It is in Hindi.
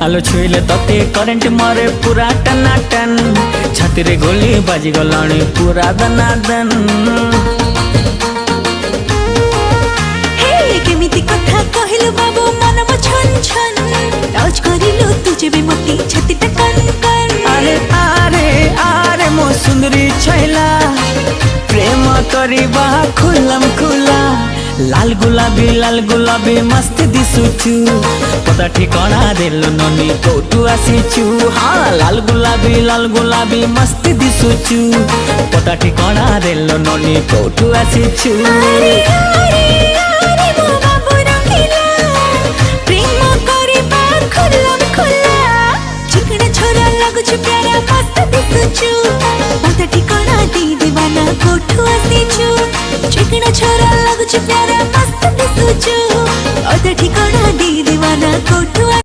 आलो छुईले तते करेंट मारे पूरा टनाटन छाती रे गोली बाजी गलाणी पूरा दनादन। हे केमिति कथा कहिलु बाबू मन म छन छन टच करिलु तुझे भी मोटी छाती टा कन कन। अरे आरे आरे मो सुंदरी छैला प्रेम करिबा खुलम खुला लाल गुलाबी मस्त दिसुचु पता ठिकाना देलु ननी कोठु आसीचु। हाँ लाल गुलाबी मस्त दिसुचु पता ठिकाना देलु ननी कोठु आसीचु। अरे अरे अरे मो बाबू रंगीला प्रेम करिबा खुलम खुला चिकना छोरा लगुछु प्यारा मस्त दिसुचु पता ठिकाना दे दीवाना कोठु आसीचु। चिकना छोरा लगुछु प्यारा मस्त दिसुचु पता ठिकाना दे दीवाना कोठु